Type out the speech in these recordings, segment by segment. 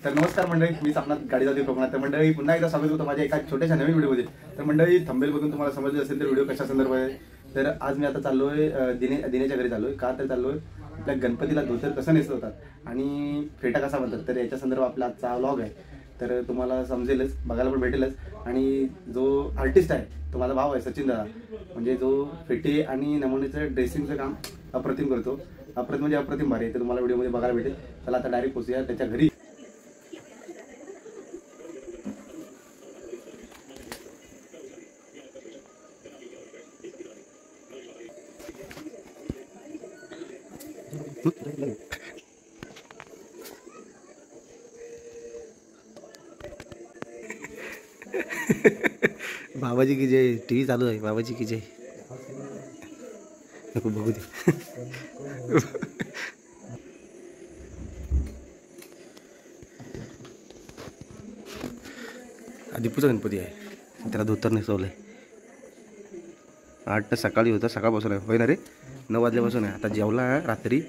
तर नमस्कार मंडळी, मी सामनाथ गाडी जाते कोकणात. तर मंडळी पुन्हा एकदा स्वागत होतं माझ्या एका छोट्याशा नवीन व्हिडिओमध्ये. तर मंडळी थंबनेल बघून तुम्हाला समजलं असेल तर व्हिडिओ कशा संदर्भात आहे. तर आज मी आता चाललोय दिनेच्या घरी चाललोय. का तर चाललोय आपल्या गणपतीला धोतर कसं नेसवतात आणि फेटा कसा बनतात, तर याच्या संदर्भात आपला आजचा व्लॉग आहे. तर तुम्हाला समजेलच, बघायला पण भेटेलच. आणि जो आर्टिस्ट आहे तो माझा भाव आहे सचिन दादा, म्हणजे जो फेटे आणि नमुनेचं ड्रेसिंगचं काम अप्रतिम करतो. अप्रतिम म्हणजे अप्रतिम भारी आहे. ते तुम्हाला व्हिडिओमध्ये बघायला भेटेल. चला आता डायरेक्ट पोहोचूया त्याच्या घरी. बाबाजी की जय. टीव्ही चालू आहे. बाबाजी की जय. नको बघू दे. दीपूचा गणपती आहे, त्याला धोतर नेसवलंय. 8 सकाळी होता, सकाळपासून आहे होय ना रे. 9 वाजल्यापासून आहे. आता जेवला रात्री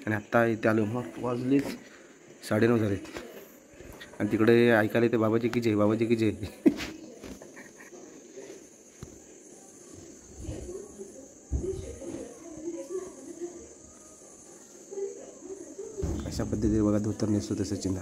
आणि आत्ता इथे आलो. मग वाजले 9:30 झालेत. आणि तिकडे ऐकायला येते बाबाजी की जय, बाबाजी की जय. अशा पद्धतीने बघा धोतर नेसतो सचिनला.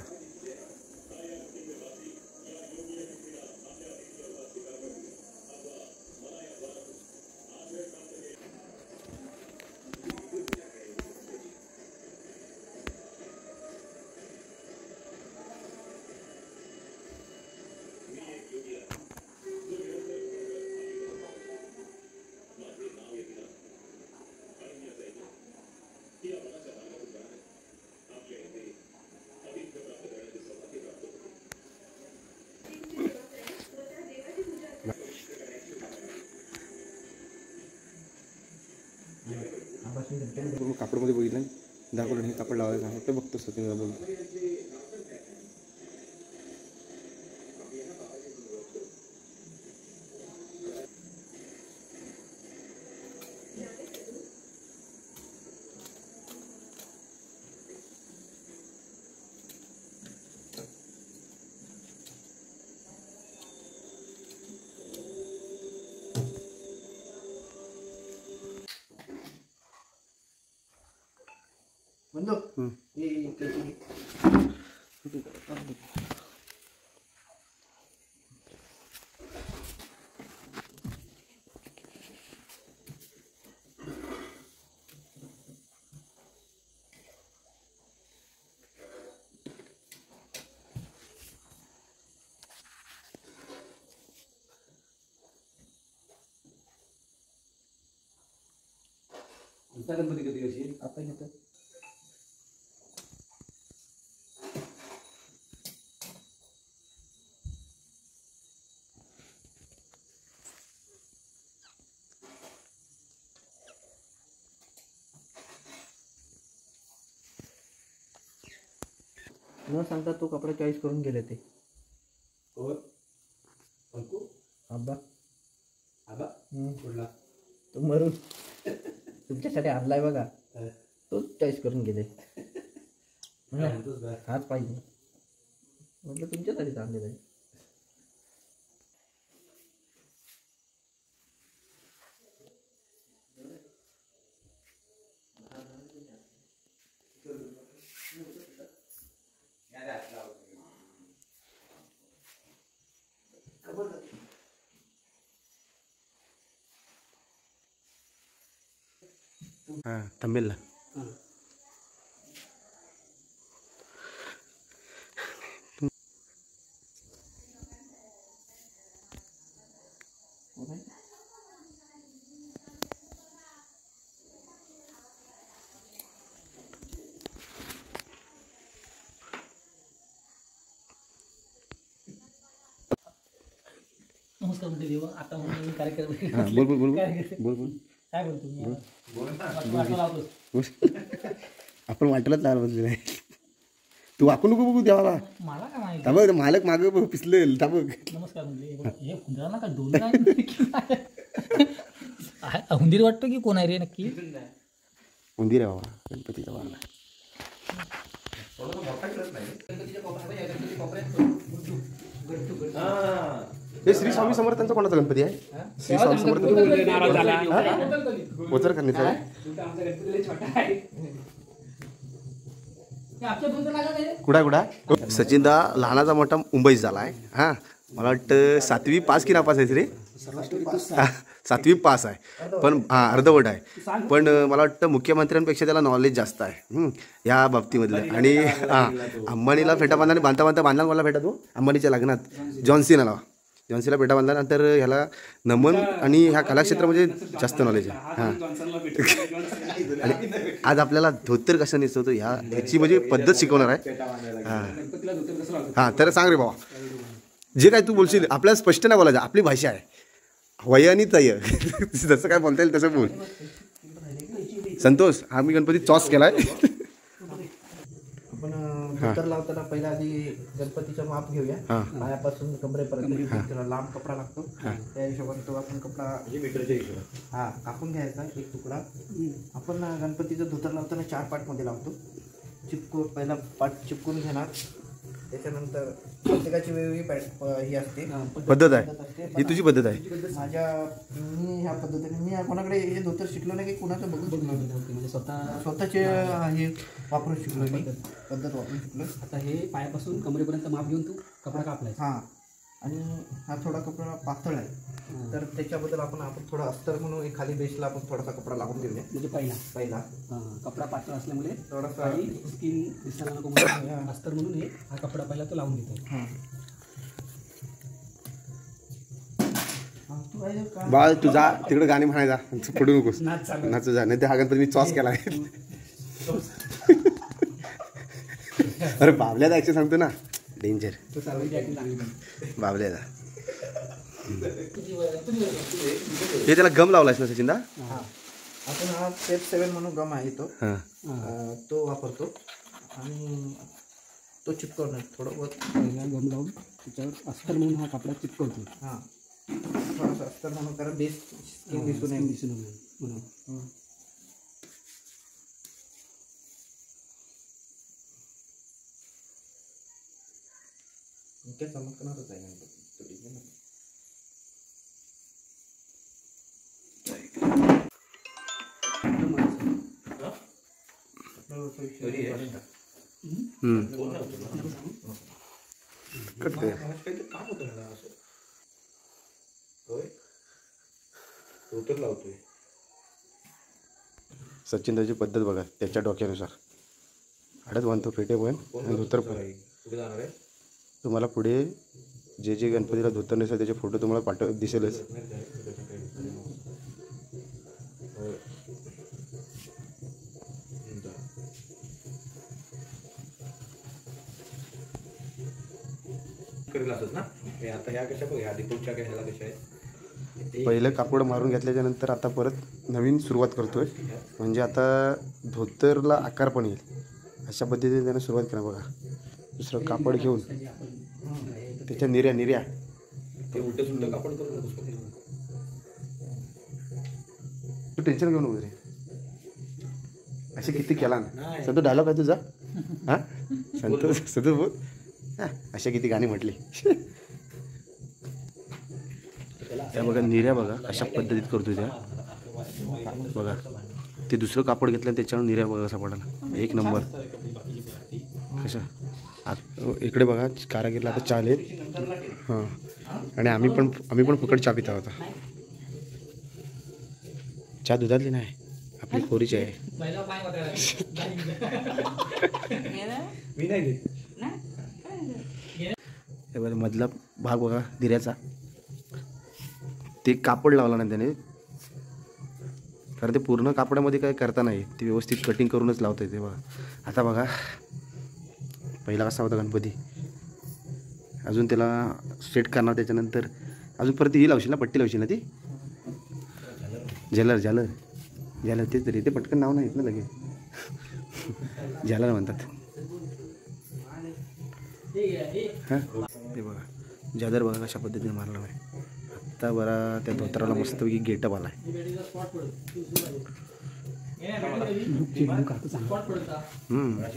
कापडमध्ये बघितलं दाखवलं, हे कापड लावायचं आहे ते बघतो सचिन बोल. गणपती कधी कशी आता येतं. न सांगता तो कपडा चॉईस करून गेले ते. आबा आबा कुठला तो मरून तुमच्यासाठी आणलाय बघा, तोच चॉईस करून गेले. हाच पाहिजे म्हटलं, तुमच्यासाठी आणलेलं आहे. हां थंबेल ना. नमस्कार म्हणते देवा. आता म्हणून कार्यक्रम बोल बोल बोल बोल बोल काय बोलतो आपण वाटलंच लावलं बसलेलं आहे. तू वाकू नको बघू देवाला. मला काय माहिती. त्यामुळे मालक मागे पिसलेल. नमस्कार म्हणले हे हुंदरा ना का डोल हुंदीर वाटतो की कोण आहे रे नक्की. उंदीर आहे बाबा, गणपतीचा वाला. हे श्री स्वामी समर्थांचा कोणाचा गणपती आहे? श्री स्वामी समर्थ ओझर करण्याचा आहे. कुठा सचिनदा लहानाचा मोठा मुंबईत झाला आहे. हां मला वाटतं 7वी पास की नापास आहे रे? 7वी पास आहे पण हां अर्धवट आहे. पण मला वाटतं मुख्यमंत्र्यांपेक्षा त्याला नॉलेज जास्त आहे या बाबतीमधलं. आणि हां अंबानीला फेटा बांधला आणि बांधला मला फेटा तो अंबानीच्या लग्नात जॉन्सीला फेटा बांधल्यानंतर ह्याला नमन आणि ह्या कलाक्षेत्रामध्ये जास्त नॉलेज आहे. हां आणि आज आपल्याला धोतर कसं नेसवतो ह्याची म्हणजे पद्धत शिकवणार आहे. हां तर सांग रे बाबा, जे काय तू बोलशील आपल्याला स्पष्ट नाही बोलायचं, आपली भाषा आहे वयानी तय जसं काय बोलता येईल तसं बोल. संतोष आम्ही गणपती चॉस केलाय. आपण धोतर लावताना पहिला आधी गणपतीचं माप घेऊया. पायापासून कमरेपर्यंत त्याला लांब कपडा लागतो. त्या हिशोबाने तो आपण कपडा हा कापून घ्यायचा एक तुकडा. आपण गणपतीचं धोतर लावताना 4 पार्टमध्ये लावतो. पहिला पार्ट चिपकून घेणार. त्याच्यानंतर प्रत्येकाची वेगवेगळी ही असते पद्धत आहे. ही तुझी पद्धत आहे. मी ह्या पद्धतीने मी कोणाकडे हे धोतर शिकलो नाही की कुणाचं बघून शिकलो म्हणजे स्वतःचे हे वापरून शिकलो मी पद्धत वापरून शिकलो. आता हे पायापासून कमरेपर्यंत माप घेऊन तू कपडा कापलाय. हां आणि हा थोडा कपडा पातळ आहे तर त्याच्याबद्दल आपण थोडा अस्तर म्हणून खाली बेसला आपण थोडासा कपडा लागून देऊया. म्हणजे पहिला कपडा पातळ असल्यामुळे थोडासा स्किन दिसायला नको म्हणून अस्तर म्हणून हे हा कपडा पहिला तो लावून देतो. बाळ तुझा तिकडे गाणी म्हणायचा पडू नकोस नाचू जा नाही ते हा गणपती मी चॉस केला आहे. अरे बाबल्याचा ऍक्शन सांगतो ना डेंजर बाबल्याचा. हे त्याला गम लावलायस ना सचिनदा? आपण हा स्टेप 7 म्हणून गम आहे तो वापरतो आणि तो चिपकवणार थोडं पहिला गम लावून त्याच्यावर अस्तर म्हणून हा कपडा चिपकवतो. हां थोडासा अस्तर म्हणून कारण बेस स्किन दिसून नये म्हणून. इतक्या चमकणारच आहे गणपती. सचिन त्याची पद्धत बघा त्याच्या डोक्यानुसार हळद बांधतो फेटे पण आणि धोतर पण. तुम्हाला पुढे जे जे गणपतीला धोतर नसेल त्याचे फोटो तुम्हाला दिसेलच. पहिलं कापड मारून घेतल्याच्या नंतर आता परत नवीन सुरुवात करतोय. म्हणजे आता धोतरला आकार पण येईल अशा पद्धतीने त्याने सुरुवात केला बघा. दुसरं कापड घेऊन त्याच्या निर्या तू टेन्शन घेऊन वगैरे असे किती केला ना. संतोष डायलॉग आहे तुझा? हां संतोष बोल. अशा किती गाणी म्हटली. त्या बघा निर्या बघा अशा पद्धतीत करतोय त्या बघा. ते दुसरं कापड घेतलं त्याच्यावर निर्या बघा कसा पडाला एक नंबर. कशा इकडे बघा कारागीरला आता चहा आलेत. हां आणि आम्ही पण फुकट चहा पिता होता. चहा दुधातली नाही आपली खोरीची आहे. हे बघा मधला भाग बघा दिऱ्याचा ते कापड लावला ना त्याने कारण ते पूर्ण कापडामध्ये काय करता नाही ते व्यवस्थित कटिंग करूनच लावता येते बघा. आता बघा पहिला कसा होता गणपती अजून त्याला सेट करणार. त्याच्यानंतर अजून परत ही लावशील ना पट्टी लावशील ना ती झालर तेच तरी ते पटकन नाव नाही येत ना लगेच झालर म्हणतात. हां ते बघा जादर बघा कशा पद्धतीने मारला आहे. आत्ता बरा त्या धोतराला मस्तपैकी गेटअप आला आहे.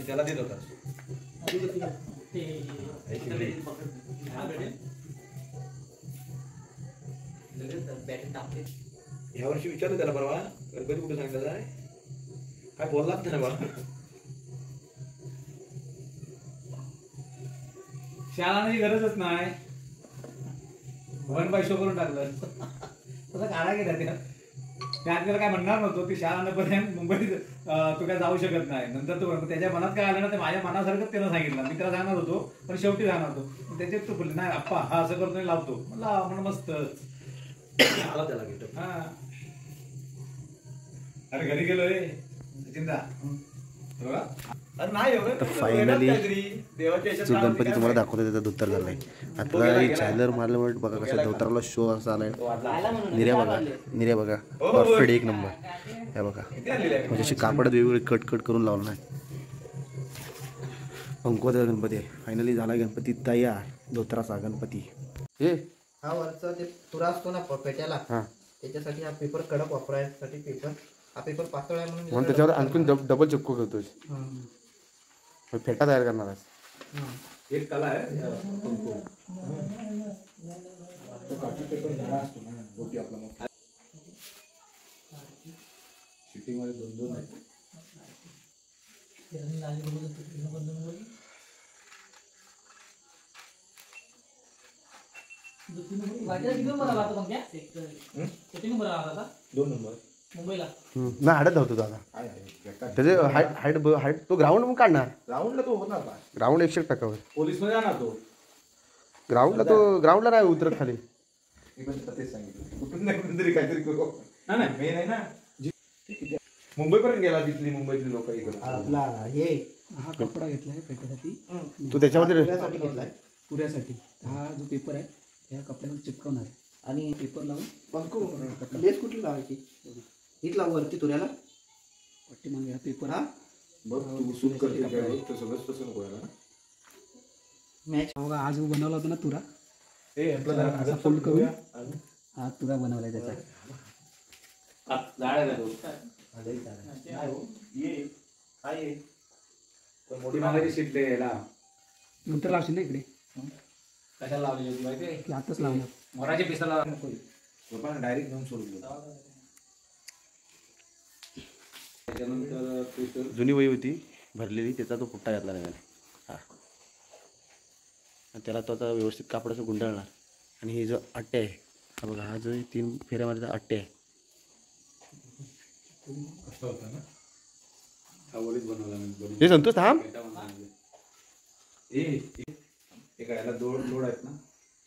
त्याला देत होता ह्या वर्षी विचारलं त्याला परवा गणपती कुठे सांगितलं जाय काय बोललाच नाही बा शाळांची गरजच नाही वन बाय शो करून टाकलं तसं काढा गेला त्या आपल्याला काय म्हणणार नव्हतो की शाळांपर्यंत मुंबईत तू काय जाऊ शकत नाही नंतर तो त्याच्या मनात काय आलं ना ते माझ्या मनासारखंच त्यानं सांगितलं मी त्याला जाणार होतो पण शेवटी जाणार होतो त्याच्यात तो बोलले नाही आप्पा हा असं करतो लावतो म्हणलं मस्त आला त्याला घेतो हा अरे घरी गेलोय चिंता तर फायनली जो गणपती तुम्हाला दाखवतो त्याचा धोतर झालाय आता चॅनल मारलं म्हणून बघा कशा धोतराला शो असा आलाय निर्या बघा परफेक्ट एक नंबर हे बघा म्हणजे अशी कापड वेगवेगळे कट कट करून लावलं नाही पंकवाचा गणपती आहे फायनली झाला गणपती तयार धोतराचा गणपती हे हा वरचा ते तुरा असतो ना पेट्याला त्याच्यासाठी हा पेपर कडक वापरायसाठी पेपर हा पेपर पातळ आहे म्हणून त्याच्यावर आणखीन डबल चिपको करतोय फेटा तयार करणार आहे एक कला आहे दोन नंबर नाही हाडत नव्हतो दादा त्याचे हाईट हाईट तो ग्राउंड मग काढणार ग्राउंडला तो होणार ग्राउंड 100% वर पोलीस मध्ये जाणार तो ग्राउंडला नाही उतरत खाली तेच सांगितलं कुठून नाही कुठून तरी काहीतरी करू नाही मेन आहे ना मुंबईपर्यंत गेला तिथली मुंबईतली लोक इकडे आपला हे हा कपडा घेतलाय पेट्यासाठी तू त्याच्यामध्ये पुऱ्यासाठी घेतलाय पुऱ्यासाठी हा जो पेपर आहे त्या कपड्यावर चिपकवणार आहे आणि पेपर लावून पंकू लेस कुठली लावायची इथला वरती तुऱ्याला पट्टी मागे हा पेपर हा बघ तू सूट करते काय तर सगळंच तसं नको यायला मॅच बघा आज जो बनवला होता ना तुरा ए आपला जरा असा फोल्ड करून हा तुरा बनवलाय त्याचा मोठी मागायची सीट दे याला नंतर लावशील ना इकडे कशाला लावली होती माहिती की आताच लावणार मोराच्या पिसाला डायरेक्ट घेऊन सोडलं त्याच्यानंतर जुनी वही होती भरलेली त्याचा तो पुट्टा घातला नाही हा आणि त्याला तो आता व्यवस्थित कापडाचं गुंडाळणार आणि हे जो अट्टे आहे हा बघा हा जो 3 फेऱ्यामध्ये अट्टे आहे कष्ट होता ना आवडीच बनवला मी हे संतोष थांब एका याला लोड आहेत ना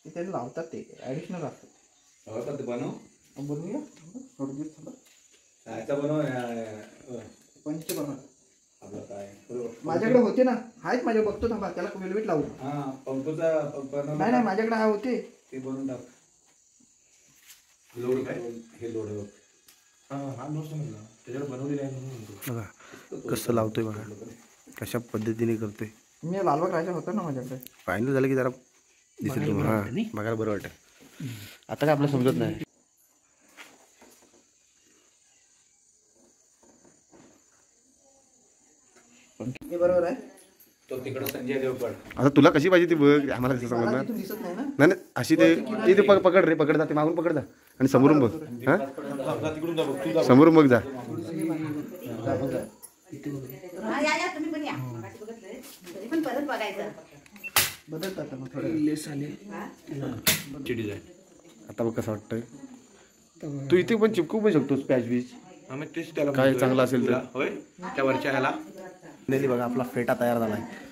ते त्याला लावतात ते ॲडिशनल असतात होता ते बनव बनवूया थोडं दिवस थांबा याचा बनव पंचचे बनवा आपलं काय माझ्याकडे होते ना आहेत माझ्या बघतो थांबा त्याला वेलवेट लावू हा पंपूचा बनव नाही माझ्याकडे हा होते ते बनवून टाक लोड काय हे लोड हा लोड समजला त्याच्यावर बनवलेलं आहे म्हणून बघा कसं लावतोय बघा कशा पद्धतीने करतोय मी लालबाग राजा होता ना माझ्याकडे फायनल झालं की जरा दिसेल तुम्हाला हां बघायला बरं वाटतं आता काय आपल्याला समजत नाही हे बरोबर आहे तो तिकडे संजय देवगड आता तुला कशी पाहिजे ती बघ आम्हाला कसं समजणार इथून दिसत नाही ना नाही अशी ते पकड रे पकड जा ते मागून पकड जा आणि समोरून बघ हां समोरून बघ जा बदलतात मग थोडं लेस आले आता बघ कसं वाटतंय तू इथे पण चिपकू पण शकतोस पॅच बीच तेच त्याला काय चांगलं असेल तर होय त्या वरच्या ह्याला नाही बघा आपला फेटा तयार झाला आहे